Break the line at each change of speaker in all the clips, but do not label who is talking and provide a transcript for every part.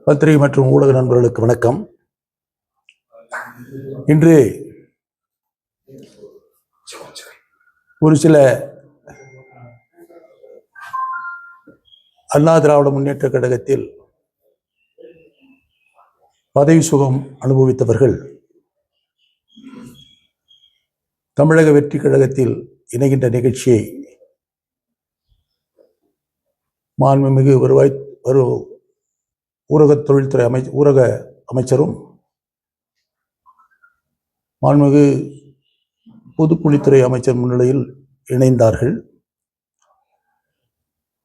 பத்திரிகை மற்றும் ஊடக நண்பர்களுக்கு வணக்கம். இன்று ஒரு சில அண்ணா திராவிட முன்னேற்ற கழகத்தில் பதவி சுகம் அனுபவித்தவர்கள் தமிழக வெற்றி கழகத்தில் இணைகின்ற நிகழ்ச்சியை மாண்புமிகு ஊரக தொழில்துறை ஊரக அமைச்சரும் மாண்புமிகு பொதுப்பணித்துறை அமைச்சர் முன்னிலையில் இணைந்தார்கள்.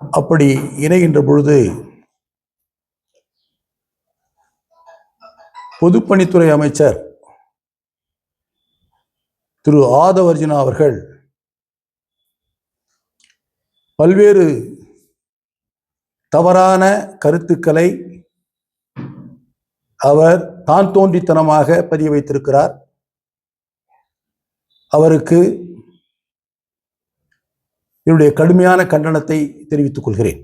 அப்படி இணைகின்ற பொழுது பொதுப்பணித்துறை அமைச்சர் திரு ஆதவர்ஜுனா அவர்கள் பல்வேறு தவறான கருத்துக்களை அவர் தான் தோன்றித்தனமாக பதிய வைத்திருக்கிறார். அவருக்கு என்னுடைய கடுமையான கண்டனத்தை தெரிவித்துக் கொள்கிறேன்.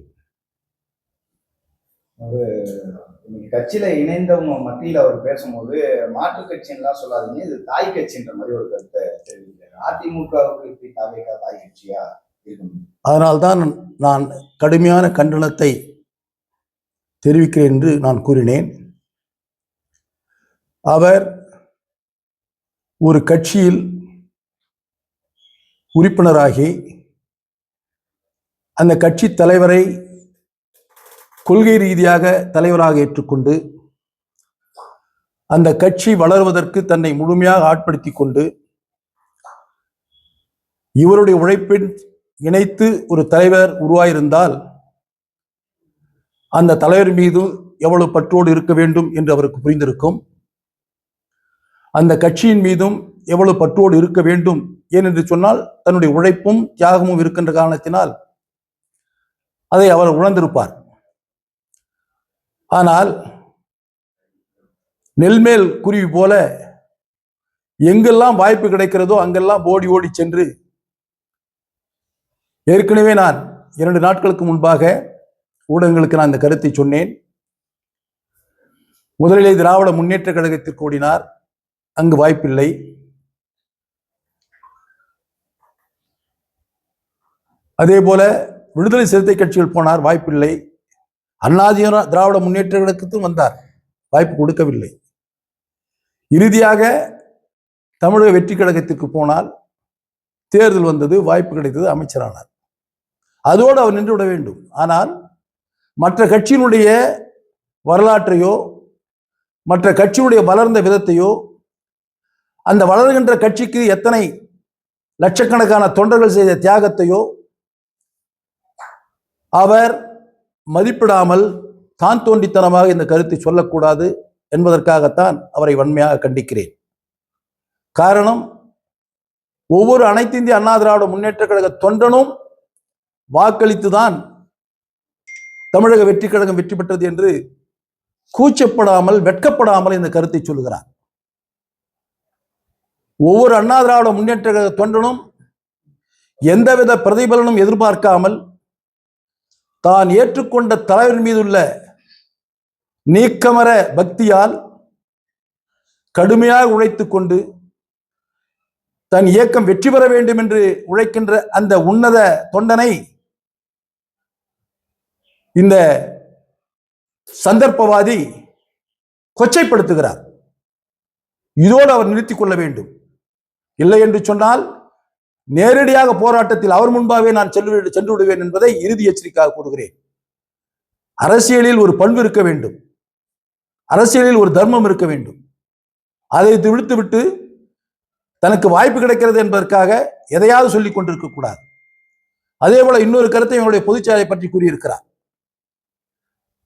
கட்சியில இணைந்தவங்க மத்தியில் அவர் பேசும்போது மாற்று கட்சின்லாம் சொல்லாதீங்க, இது தாய் கட்சின்ற மாதிரி ஒரு கருத்தை தெரிவிக்கிறார். அதிமுகவுக்கு தாய் கட்சியா இருக்கும்.
அதனால்தான் நான் கடுமையான கண்டனத்தை தெரிவிக்கிறேன் என்று நான் கூறினேன். அவர் ஒரு கட்சியில் உறுப்பினராகி அந்த கட்சி தலைவரை கொள்கை ரீதியாக தலைவராக ஏற்றுக்கொண்டு அந்த கட்சி வளர்வதற்கு தன்னை முழுமையாக ஆட்படுத்தி கொண்டு இவருடைய உழைப்பின் இணைத்து ஒரு தலைவர் உருவாயிருந்தால் அந்த தலைவர் மீது எவ்வளவு பற்றோடு இருக்க வேண்டும் என்று அவருக்கு புரிந்திருக்கும். அந்த கட்சியின் மீதும் எவ்வளவு பற்றோடு இருக்க வேண்டும் ஏனென்று சொன்னால் தன்னுடைய உழைப்பும் தியாகமும் இருக்கின்ற காரணத்தினால் அதை அவர் உணர்ந்திருப்பார். ஆனால் நெல்மேல் குருவி போல எங்கெல்லாம் வாய்ப்பு கிடைக்கிறதோ அங்கெல்லாம் ஓடி ஓடி சென்று, ஏற்கனவே நான் 2 நாட்களுக்கு முன்பாக ஊடகங்களுக்கு நான் இந்த கருத்தை சொன்னேன். முதலிலே திராவிட முன்னேற்ற கழகத்திற்கு ஓடினார், அங்கு வாய்ப்பில்லை. அதே போல விடுதலை சிறுத்தை கட்சிகள் போனார், வாய்ப்பில்லை. அண்ணா திராவிட முன்னேற்ற கழகத்துக்கும் வந்தார், வாய்ப்பு கொடுக்கவில்லை. இறுதியாக தமிழக வெற்றி கழகத்திற்கு போனால் தேர்தல் வந்தது, வாய்ப்பு கிடைத்தது, அமைச்சரானார். அதோடு அவர் நின்று விட வேண்டும். ஆனால் மற்ற கட்சியினுடைய வரலாற்றையோ மற்ற கட்சியுடைய வளர்ந்த விதத்தையோ அந்த வளர்கின்ற கட்சிக்கு எத்தனை லட்சக்கணக்கான தொண்டர்கள் செய்த தியாகத்தையோ அவர் மதிப்பிடாமல் தான் தோன்றித்தனமாக இந்த கருத்தை சொல்லக்கூடாது என்பதற்காகத்தான் அவரை வன்மையாக கண்டிக்கிறேன். காரணம், ஒவ்வொரு அனைத்து இந்திய அண்ணா திராவிட முன்னேற்ற கழக தொண்டனும் வாக்களித்துதான் தமிழக வெற்றி கழகம் வெற்றி பெற்றது என்று கூச்சப்படாமல் வெட்கப்படாமல் இந்த கருத்தை சொல்லுகிறார். ஒவ்வொரு அண்ணா திராவிட முன்னேற்ற கழக தொண்டனும் எந்தவித பிரதிபலனும் எதிர்பார்க்காமல் தான் ஏற்றுக்கொண்ட தலைவர் மீதுள்ள நீக்கமர பக்தியால் கடுமையாக உழைத்துக் கொண்டு தன் இயக்கம் வெற்றி பெற வேண்டும் என்று உழைக்கின்ற அந்த உன்னத தொண்டனை இந்த சந்தர்ப்பவாதி கொச்சைப்படுத்துகிறார். இதோடு அவர் நிறுத்திக் கொள்ள வேண்டும். இல்லை என்று சொன்னால் நேரடியாக போராட்டத்தில் அவர் முன்பாகவே நான் சென்று விடுவேன் என்பதை இறுதி எச்சரிக்கையாக கூறுகிறேன். அரசியலில் ஒரு பண்பு இருக்க வேண்டும், அரசியலில் ஒரு தர்மம் இருக்க வேண்டும். அதை விடுத்துவிட்டு தனக்கு வாய்ப்பு கிடைக்கிறது என்பதற்காக எதையாவது சொல்லிக் கொண்டிருக்க கூடாது. அதே போல இன்னொரு கருத்தை என்னுடைய பொதுச் செயலை பற்றி கூறியிருக்கிறார்.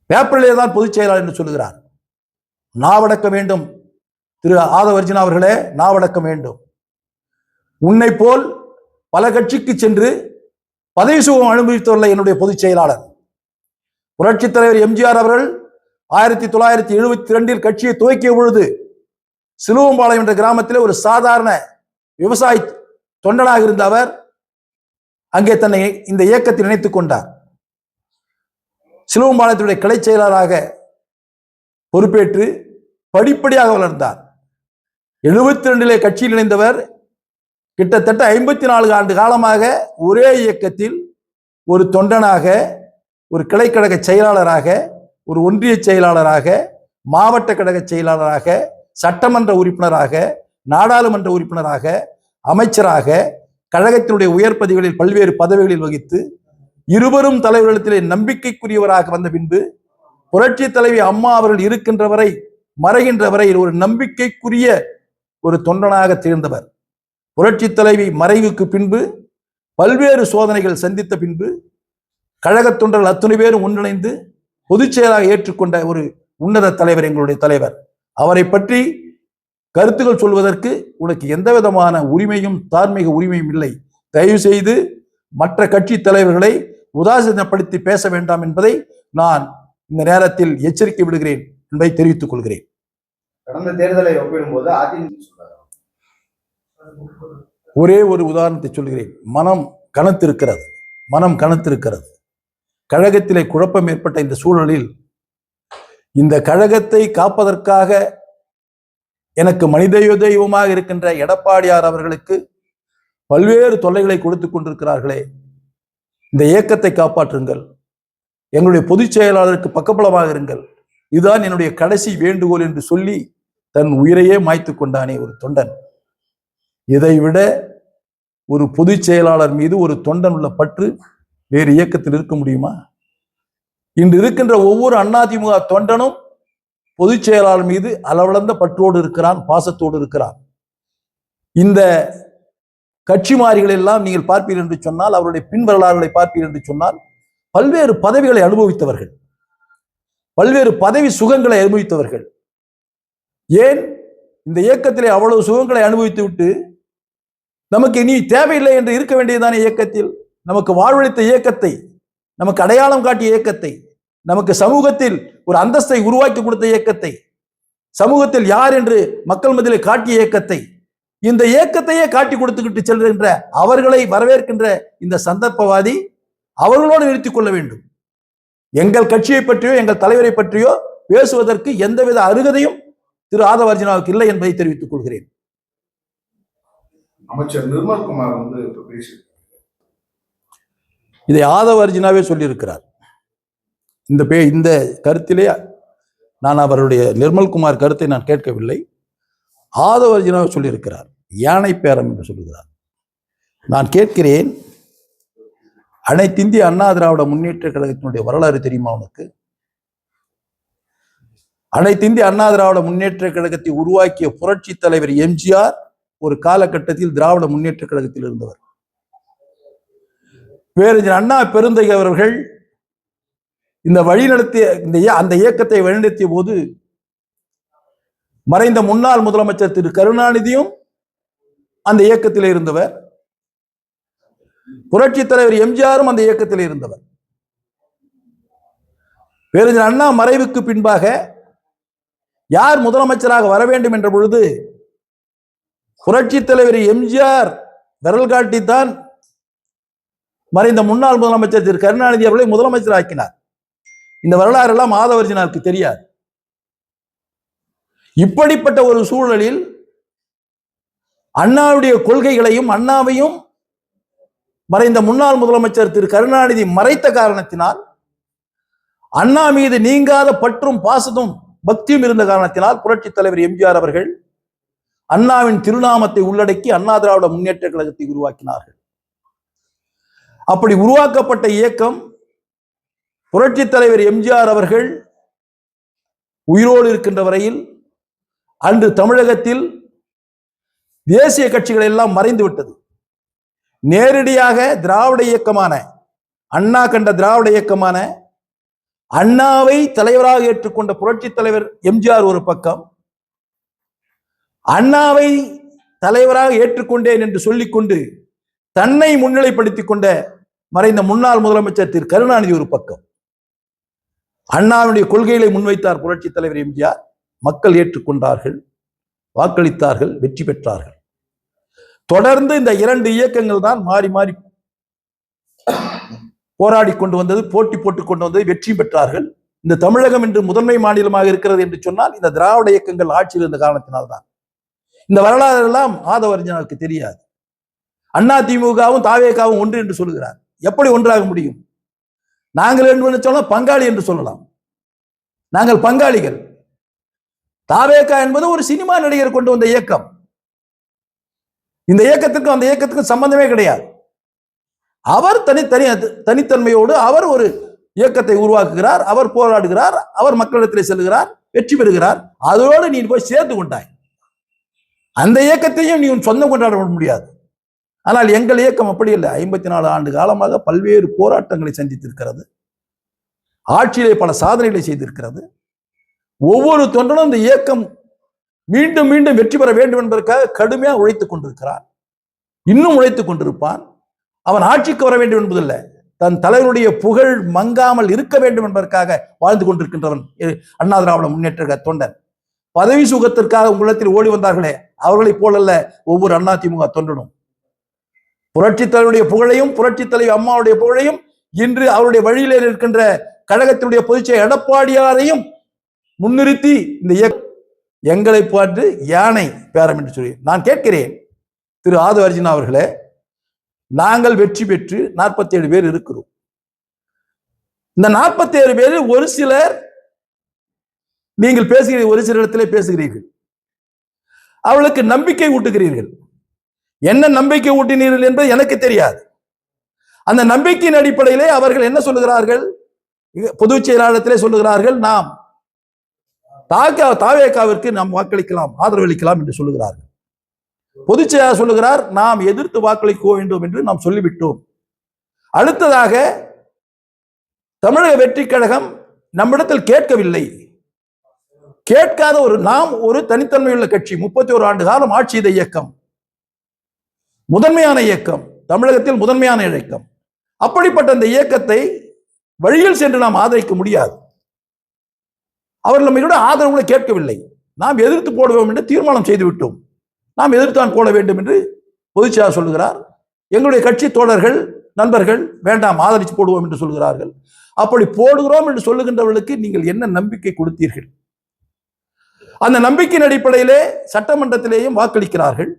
பேப்பரிலே தான் பொதுச் செயலாளர் என்று சொல்லுகிறார். நாவடக்க வேண்டும் திரு ஆதவர்ஜுனா அவர்களே, நாவடக்க வேண்டும். உன்னை போல் பல கட்சிக்கு சென்று பதவி சுகம் அனுபவித்துள்ள என்னுடைய பொதுச் செயலாளர் புரட்சித் தலைவர் எம்ஜிஆர் அவர்கள் 1972 கட்சியை துவக்கிய பொழுது சிலுவம்பாளையம் என்ற கிராமத்தில் ஒரு சாதாரண விவசாய தொண்டனாக இருந்த அவர் அங்கே தன்னை இந்த இயக்கத்தில் இணைத்துக் கொண்டார். சிலுவம்பாளையத்துடைய கிளை செயலராக பொறுப்பேற்று படிப்படியாக வளர்ந்தார். 72 கட்சியில் இணைந்தவர் கிட்டத்தட்ட 54 ஆண்டு காலமாக ஒரே இயக்கத்தில் ஒரு தொண்டனாக, ஒரு கிளைக்கழக செயலாளராக, ஒரு ஒன்றிய செயலாளராக, மாவட்ட கழக செயலாளராக, சட்டமன்ற உறுப்பினராக, நாடாளுமன்ற உறுப்பினராக, அமைச்சராக, கழகத்தினுடைய உயர் பதவிகளில் பல்வேறு பதவிகளில் வகித்து இருவரும் தலைவர்களிடத்திலே நம்பிக்கைக்குரியவராக வந்த பின்பு புரட்சி தலைவி அம்மா அவர்கள் இருக்கின்ற வரை, மறைகின்ற வரை ஒரு நம்பிக்கைக்குரிய ஒரு தொண்டனாக திகழ்ந்தவர். புரட்சி தலைவி மறைவுக்கு பின்பு பல்வேறு சோதனைகள் சந்தித்த பின்பு கழக தொண்டர்கள் அத்தனை பேரும் ஒன்றிணைந்து பொதுச் செயலாக ஏற்றுக்கொண்ட ஒரு உன்னத தலைவர் எங்களுடைய தலைவர். அவரை பற்றி கருத்துக்கள் சொல்வதற்கு உனக்கு எந்த விதமான உரிமையும் தார்மீக உரிமையும் இல்லை. தயவு செய்து மற்ற கட்சி தலைவர்களை உதாசீனப்படுத்தி பேச வேண்டாம் என்பதை நான் இந்த நேரத்தில் எச்சரிக்கை விடுகிறேன் என்பதை தெரிவித்துக் கொள்கிறேன்.
கடந்த தேர்தலை ஒப்பிடும்போது அதிமுக
ஒரே ஒரு உதாரணத்தை சொல்கிறேன். மனம் கனத்திருக்கிறது. கழகத்திலே குழப்பம் ஏற்பட்ட இந்த சூழலில் இந்த கழகத்தை காப்பதற்காக எனக்கு மனித தெய்வமாக இருக்கின்ற எடப்பாடியார் அவர்களுக்கு பல்வேறு தொல்லைகளை கொடுத்துக் கொண்டிருக்கிறார்களே, இந்த இயக்கத்தை காப்பாற்றுங்கள், எங்களுடைய பொதுச் செயலாளருக்கு பக்கபலமாக இருங்கள், இதுதான் என்னுடைய கடைசி வேண்டுகோள் என்று சொல்லி தன் உயிரையே மாய்த்து கொண்டானே ஒரு தொண்டன். இதைவிட ஒரு பொதுச் செயலாளர் மீது ஒரு தொண்டன் உள்ள பற்று வேறு இயக்கத்தில் இருக்க முடியுமா? இன்று இருக்கின்ற ஒவ்வொரு அதிமுக தொண்டனும் பொதுச் செயலாளர் மீது அளவளந்த பற்றோடு இருக்கிறான், பாசத்தோடு இருக்கிறான். இந்த கட்சி மாறிகள் எல்லாம் நீங்கள் பார்ப்பீர்கள் என்று சொன்னால், அவருடைய பின் வரலாறுகளை பார்ப்பீர்கள் என்று சொன்னால், பல்வேறு பதவிகளை அனுபவித்தவர்கள், பல்வேறு பதவி சுகங்களை அனுபவித்தவர்கள். ஏன் இந்த இயக்கத்திலே அவ்வளவு சுகங்களை அனுபவித்து விட்டு நமக்கு இனி தேவையில்லை என்று இருக்க வேண்டியதான இயக்கத்தில், நமக்கு வாழ்வளித்த இயக்கத்தை, நமக்கு அடையாளம் காட்டிய இயக்கத்தை, நமக்கு சமூகத்தில் ஒரு அந்தஸ்தை உருவாக்கி கொடுத்த இயக்கத்தை, சமூகத்தில் யார் என்று மக்கள் மத்தியிலே காட்டிய இயக்கத்தை, இந்த இயக்கத்தையே காட்டி கொடுத்துக்கிட்டு செல்கின்ற அவர்களை வரவேற்கின்ற இந்த சந்தர்ப்பவாதி அவர்களோடு நிறுத்திக் கொள்ள வேண்டும். எங்கள் கட்சியை பற்றியோ எங்கள் தலைவரை பற்றியோ பேசுவதற்கு எந்தவித அருகதையும் திரு ஆதவ அர்ஜுனாவுக்கு இல்லை என்பதை தெரிவித்துக் கொள்கிறேன்.
அமைச்சர் நிர்மல்குமார் இப்ப பேசியிருக்காரு.
இதை ஆதவ அர்ஜுனாவே சொல்லியிருக்கிறார். இந்த கருத்திலே நான் அவருடைய நிர்மல்குமார் கருத்தை நான் கேட்கவில்லை. ஆதவ அர்ஜுனாவே சொல்லியிருக்கிறார். யானை பேரம் என்று சொல்லுகிறார். நான் கேட்கிறேன், அனைத்து இந்திய அண்ணா திராவிட முன்னேற்ற கழகத்தினுடைய வரலாறு தெரியுமா உனக்கு? அனைத்து இந்திய அண்ணா திராவிட முன்னேற்ற கழகத்தை உருவாக்கிய புரட்சி தலைவர் எம்ஜிஆர் ஒரு காலகட்டத்தில் திராவிட முன்னேற்ற கழகத்தில் இருந்தவர். பேரறிஞர் அண்ணா பெருந்தகை அவர்கள் இந்த வழிநடத்திய அந்த இயக்கத்தை வழிநடத்திய போது மறைந்த முன்னாள் முதலமைச்சர் திரு கருணாநிதியும் அந்த இயக்கத்தில் இருந்தவர். புரட்சி தலைவர் எம்ஜிஆரும் அந்த இயக்கத்தில் இருந்தவர். பேரறிஞர் அண்ணா மறைவுக்கு பின்பாக யார் முதலமைச்சராக வர வேண்டும் என்ற பொழுது புரட்சி தலைவர் எம்ஜிஆர் விரல் காட்டித்தான் மறைந்த முன்னாள் முதலமைச்சர் திரு கருணாநிதி அவர்களை முதலமைச்சர் ஆக்கினார். இந்த வரலாறு எல்லாம் ஆதவ அர்ஜுனாவுக்கு தெரியாது. இப்படிப்பட்ட ஒரு சூழலில் அண்ணாவுடைய கொள்கைகளையும் அண்ணாவையும் மறைந்த முன்னாள் முதலமைச்சர் திரு கருணாநிதி மறைத்த காரணத்தினால், அண்ணா மீது நீங்காத பற்றும் பாசத்தும் பக்தியும் இருந்த காரணத்தினால் புரட்சி தலைவர் எம்ஜிஆர் அவர்கள் அண்ணாவின் திருநாமத்தை உள்ளடக்கி அண்ணா திராவிட முன்னேற்ற கழகத்தை உருவாக்கினார்கள். அப்படி உருவாக்கப்பட்ட இயக்கம் புரட்சி தலைவர் எம்ஜிஆர் அவர்கள் உயிரோடு இருக்கின்ற வரையில் அன்று தமிழகத்தில் தேசிய கட்சிகள் எல்லாம் மறைந்து விட்டது. நேரடியாக திராவிட இயக்கமான அண்ணா கண்ட திராவிட இயக்கமான அண்ணாவை தலைவராக ஏற்றுக்கொண்ட புரட்சி தலைவர் எம்ஜிஆர் ஒரு பக்கம், அண்ணாவை தலைவராக ஏற்றுக்கொண்டேன் என்று சொல்லிக்கொண்டு தன்னை முன்னிலைப்படுத்திக் கொண்ட மறைந்த முன்னாள் முதலமைச்சர் திரு கருணாநிதி ஒரு பக்கம். அண்ணாவுடைய கொள்கைகளை முன்வைத்தார் புரட்சி தலைவர் எம்ஜிஆர். மக்கள் ஏற்றுக்கொண்டார்கள், வாக்களித்தார்கள், வெற்றி பெற்றார்கள். தொடர்ந்து இந்த இரண்டு இயக்கங்கள் தான் மாறி மாறி போராடி கொண்டு வந்தது, போட்டி போட்டுக் கொண்டு வந்தது, வெற்றி பெற்றார்கள். இந்த தமிழகம் இன்று முதன்மை மாநிலமாக இருக்கிறது என்று சொன்னால் இந்த திராவிட இயக்கங்கள் ஆட்சியில் இருந்த காரணத்தினால்தான். இந்த வரலாறு எல்லாம் ஆதவ அர்ஜுனாவுக்கு தெரியாது. அண்ணா திமுகவும் தாவேகாவும் ஒன்று என்று சொல்கிறார். எப்படி ஒன்றாக முடியும்? நாங்கள் என்று சொன்னால் பங்காளி என்று சொல்லலாம். நாங்கள் பங்காளிகள். தாவேகா என்பது ஒரு சினிமா நடிகர் கொண்டு வந்த இயக்கம். இந்த இயக்கத்துக்கும் அந்த இயக்கத்துக்கும் சம்பந்தமே கிடையாது. அவர் தனித்தன்மையோடு அவர் ஒரு இயக்கத்தை உருவாக்குகிறார், அவர் போராடுகிறார், அவர் மக்களிடத்திலே செல்கிறார், வெற்றி பெறுகிறார். அதோடு நீ போய் சேர்ந்து கொண்டாய். அந்த இயக்கத்தையும் நீ சொந்தம் கொண்டாட முடியாது. ஆனால் எங்கள் இயக்கம் அப்படி இல்லை. 54 ஆண்டு காலமாக பல்வேறு போராட்டங்களை சந்தித்திருக்கிறது. ஆட்சியிலே பல சாதனைகளை செய்திருக்கிறது. ஒவ்வொரு தொண்டனும் இந்த இயக்கம் மீண்டும் மீண்டும் வெற்றி பெற வேண்டும் என்பதற்காக கடுமையாக உழைத்துக் கொண்டிருக்கிறான். இன்னும் உழைத்துக் கொண்டிருப்பான். அவன் ஆட்சிக்கு வர வேண்டும் என்பதில்லை, தன் தலைவருடைய புகழ் மங்காமல் இருக்க வேண்டும் என்பதற்காக வாழ்ந்து கொண்டிருக்கின்றவன் அண்ணா திராவிட முன்னேற்ற தொண்டன். பதவி சுகத்திற்காக உங்களிடத்தில் ஓடி வந்தார்களே, அவர்களைப் போலல்ல ஒவ்வொரு அதிமுக தொண்டனும். புரட்சித் தலைவருடைய புகழையும் புரட்சித் தலைவர் அம்மாவுடைய புகழையும் இன்று அவருடைய வழியிலே இருக்கின்ற கழகத்தினுடைய பொதுச்செயலர் எடப்பாடியாரையும் முன்னிறுத்தி இந்த எங்களை பார்த்து யானை பேரம் என்று சொல்லி நான் கேட்கிறேன். திரு ஆதவ அர்ஜுனா அவர்களே, நாங்கள் வெற்றி பெற்று 47 பேர் இருக்கிறோம். இந்த 47 பேரில் ஒரு சிலர் நீங்கள் பேசுகிறீர்கள், ஒரு சில இடத்திலே பேசுகிறீர்கள், அவளுக்கு நம்பிக்கை ஊட்டுகிறீர்கள். என்ன நம்பிக்கை ஊட்டினீர்கள் என்பது எனக்கு தெரியாது. அந்த நம்பிக்கையின் அடிப்படையிலே அவர்கள் என்ன சொல்லுகிறார்கள்? பொதுச் செயலாளத்திலே சொல்லுகிறார்கள், நாம் தாவேகாவிற்கு நாம் வாக்களிக்கலாம், ஆதரவளிக்கலாம் என்று சொல்லுகிறார்கள். பொதுச் செயலாளர் சொல்லுகிறார், நாம் எதிர்த்து வாக்களிக்க வேண்டும் என்று நாம் சொல்லிவிட்டோம். அடுத்ததாக தமிழக வெற்றி கழகம் நம்மிடத்தில் கேட்கவில்லை. கேட்காத நாம் ஒரு தனித்தன்மையுள்ள கட்சி, 31 ஆண்டு காலம் ஆட்சி செய்த இயக்கம், முதன்மையான இயக்கம், தமிழகத்தில் முதன்மையான இயக்கம். அப்படிப்பட்ட அந்த இயக்கத்தை வழியில் சென்று நாம் ஆதரிக்க முடியாது. அவர்கள் நம்மளோட ஆதரவுகளை கேட்கவில்லை. நாம் எதிர்த்து போடுவோம் என்று தீர்மானம் செய்துவிட்டோம். நாம் எதிர்த்தான் போட வேண்டும் என்று பொதுச் செயலாளர் சொல்லுகிறார். எங்களுடைய கட்சி தோழர்கள் நண்பர்கள் வேண்டாம், ஆதரித்து போடுவோம் என்று சொல்கிறார்கள். அப்படி போடுகிறோம் என்று சொல்லுகின்றவர்களுக்கு நீங்கள் என்ன நம்பிக்கை கொடுத்தீர்கள்? அந்த நம்பிக்கையின் அடிப்படையிலே சட்டமன்றத்திலேயும் வாக்களிக்கிறார்கள்.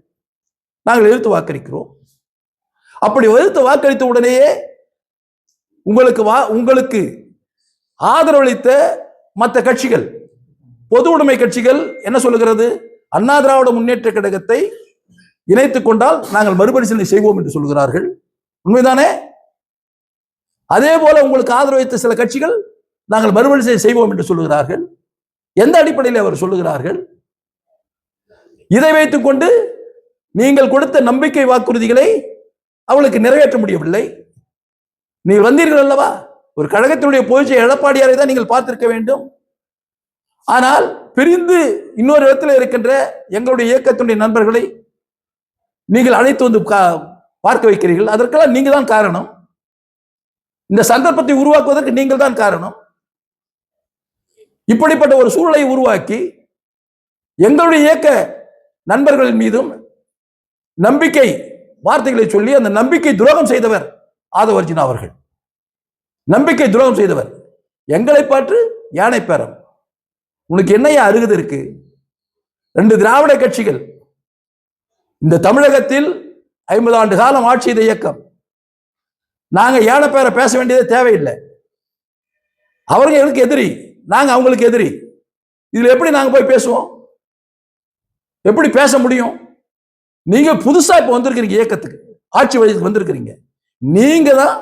நாங்கள் எதிர்த்து வாக்களிக்கிறோம். அப்படி எதிர்த்து வாக்களித்த உடனேயே உங்களுக்கு ஆதரவளித்த மற்ற கட்சிகள், பொது உடைமை கட்சிகள் என்ன சொல்லுகிறது? அண்ணா திராவிட முன்னேற்ற கழகத்தை இணைத்துக் கொண்டால் நாங்கள் மறுபரிசீலனை செய்வோம் என்று சொல்கிறார்கள். உண்மைதானே? அதே போல உங்களுக்கு ஆதரவளித்த சில கட்சிகள் நாங்கள் மறுபரிசீலனை செய்வோம் என்று சொல்லுகிறார்கள். எந்த அடிப்படையில் அவர் சொல்லுகிறார்கள்? இதை வைத்துக் கொண்டு நீங்கள் கொடுத்த நம்பிக்கை வாக்குறுதிகளை அவளுக்கு நிறைவேற்ற முடியவில்லை. நீங்கள் வந்தீர்கள் அல்லவா? ஒரு கழகத்தினுடைய பொதுச்செயலர் எடப்பாடியாரை தான் நீங்கள் பார்த்திருக்க வேண்டும். ஆனால் பிரிந்து இன்னொரு இடத்துல இருக்கின்ற எங்களுடைய இயக்கத்தினுடைய நண்பர்களை நீங்கள் அழைத்து வந்து பார்க்க வைக்கிறீர்கள். அதற்கெல்லாம் நீங்க தான் காரணம். இந்த சந்தர்ப்பத்தை உருவாக்குவதற்கு நீங்கள் தான் காரணம். இப்படிப்பட்ட ஒரு சூழலை உருவாக்கி எங்களுடைய இயக்க நண்பர்களின் மீதும் நம்பிக்கை வார்த்தைகளை சொல்லி அந்த நம்பிக்கை துரோகம் செய்தவர் ஆதவ அர்ஜுனா அவர்கள். நம்பிக்கை துரோகம் செய்தவர். எங்களை பார்த்து யானை பேரம். உனக்கு என்னையா அருகது இருக்கு? 2 திராவிட கட்சிகள் இந்த தமிழகத்தில் 50 ஆண்டு காலம் ஆட்சி செய்த இயக்கம். நாங்க யானை பேர பேச வேண்டியதே தேவையில்லை. அவர்கள் எனக்கு எதிரி, நாங்க அவங்களுக்கு எதிரி. இதுல எப்படி நாங்க போய் பேசுவோம்? எப்படி பேச முடியும்? நீங்க புதுசா இப்ப வந்திருக்கிறீங்க, இயக்கத்துக்கு ஆட்சி வழிக்கு வந்திருக்கிறீங்க. நீங்க தான்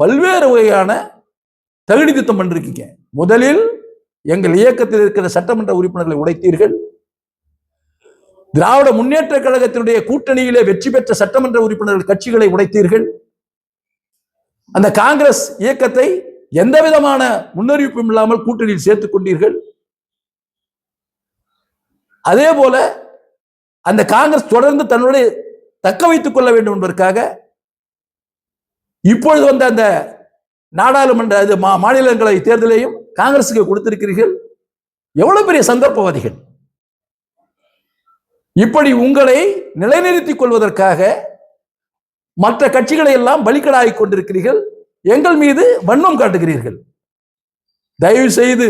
பல்வேறு வகையான தகுதி திட்டம் பண்ணிருக்கீங்க. முதலில் எங்கள் இயக்கத்தில் இருக்கிற சட்டமன்ற உறுப்பினர்களை உடைத்தீர்கள். திராவிட முன்னேற்ற கழகத்தினுடைய கூட்டணியிலே வெற்றி பெற்ற சட்டமன்ற உறுப்பினர்கள் கட்சிகளை உடைத்தீர்கள். அந்த காங்கிரஸ் இயக்கத்தை எந்த விதமான முன்னறிவிப்பும் இல்லாமல் கூட்டணியில் சேர்த்துக் கொண்டீர்கள். அதே போல அந்த காங்கிரஸ் தொடர்ந்து தன்னுடைய தக்க வைத்துக் கொள்ள வேண்டும் என்பதற்காக இப்பொழுது வந்த அந்த நாடாளுமன்ற மாநிலங்களவை தேர்தலையும் காங்கிரசுக்கு கொடுத்திருக்கிறீர்கள். எவ்வளவு பெரிய சந்தர்ப்பவாதிகள்! இப்படி உங்களை நிலைநிறுத்திக் கொள்வதற்காக மற்ற கட்சிகளை எல்லாம் பலிக்கடாகிக் கொண்டிருக்கிறீர்கள். எங்கள் மீது வன்மம் காட்டுகிறீர்கள். தயவு செய்து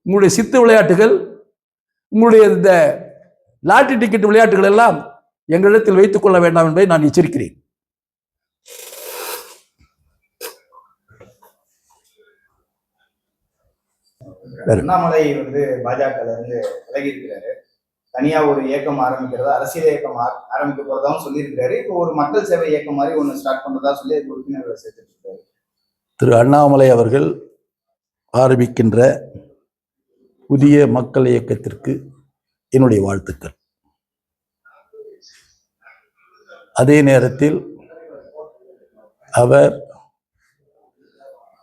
உங்களுடைய சித்து விளையாட்டுகள், உங்களுடைய இந்த லாட்டரி டிக்கெட் விளையாட்டுகள் எல்லாம் எங்களிடத்தில் வைத்துக் கொள்ள வேண்டாம் என்பதை நான் எச்சரிக்கிறேன்.
அண்ணாமலை பாஜக இருந்து விலகி இருக்கிறாரு. தனியா ஒரு இயக்கம் ஆரம்பிக்கிறதா, அரசியல் இயக்கம் ஆரம்பிக்க போறதாவும் சொல்லியிருக்கிறாரு. இப்போ ஒரு மக்கள் சேவை இயக்கம் மாதிரி ஒண்ணு ஸ்டார்ட் பண்றதா சொல்லி உறுப்பினர்களை சேர்த்துட்டு இருக்காரு.
திரு அண்ணாமலை அவர்கள் ஆரம்பிக்கின்ற புதிய மக்கள் இயக்கத்திற்கு என்னுடைய வாழ்த்துக்கள். அதே நேரத்தில் அவர்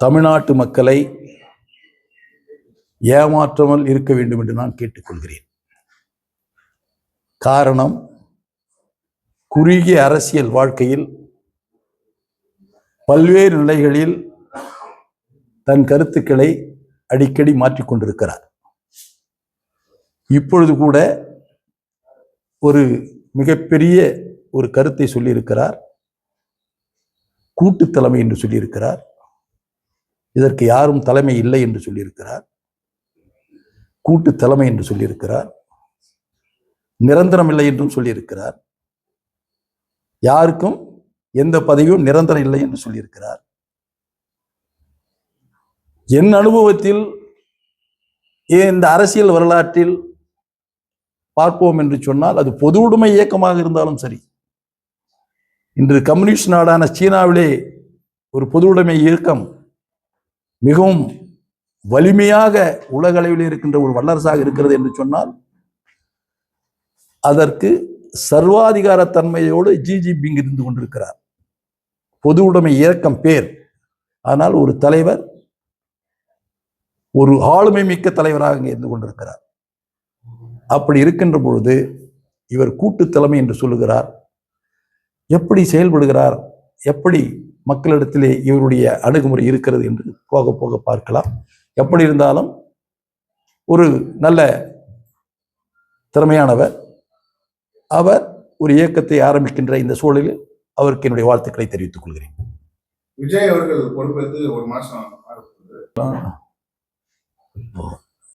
தமிழ்நாட்டு மக்களை ஏமாற்றாமல் இருக்க வேண்டும் என்று நான் கேட்டுக்கொள்கிறேன். காரணம், குறுகிய அரசியல் வாழ்க்கையில் பல்வேறு நிலைகளில் தன் கருத்துக்களை அடிக்கடி மாற்றிக்கொண்டிருக்கிறார். இப்பொழுது கூட ஒரு மிகப்பெரிய ஒரு கருத்தை சொல்லியிருக்கிறார். கூட்டு தலைமை என்று சொல்லியிருக்கிறார். இதற்கு யாரும் தலைமை இல்லை என்று சொல்லியிருக்கிறார். கூட்டு தலைமை என்று சொல்லியிருக்கிறார். நிரந்தரம் இல்லை என்றும் சொல்லியிருக்கிறார். யாருக்கும் எந்த பதவியும் நிரந்தரம் இல்லை என்று சொல்லியிருக்கிறார். என் அனுபவத்தில் இந்த அரசியல் வரலாற்றில் பார்ப்போம் என்று சொன்னால் அது பொது உடைமை இயக்கமாக இருந்தாலும் சரி. இன்று கம்யூனிஸ்ட் நாடான சீனாவிலே ஒரு பொது உடைமை இயக்கம் மிகவும் வலிமையாக உலக அளவில் இருக்கின்ற ஒரு வல்லரசாக இருக்கிறது என்று சொன்னால் அதற்கு சர்வாதிகார தன்மையோடு ஜின்பிங் இருந்து கொண்டிருக்கிறார். பொது உடைமை இயக்கம் பேர், ஆனால் ஒரு தலைவர், ஒரு ஆளுமை மிக்க தலைவராக இங்கே இருந்து கொண்டிருக்கிறார். அப்படி இருக்கின்ற பொழுது இவர் கூட்டு தலைமை என்று சொல்லுகிறார். எப்படி செயல்படுகிறார், எப்படி மக்களிடத்திலே இவருடைய அணுகுமுறை இருக்கிறது என்று போக போக பார்க்கலாம். எப்படி இருந்தாலும் ஒரு நல்ல திறமையானவர். அவர் ஒரு இயக்கத்தை ஆரம்பிக்கின்ற இந்த சூழலில் அவருக்கு என்னுடைய வாழ்த்துக்களை தெரிவித்துக் கொள்கிறேன்.
விஜய் அவர்கள் பொறுப்பேற்று ஒரு மாசம்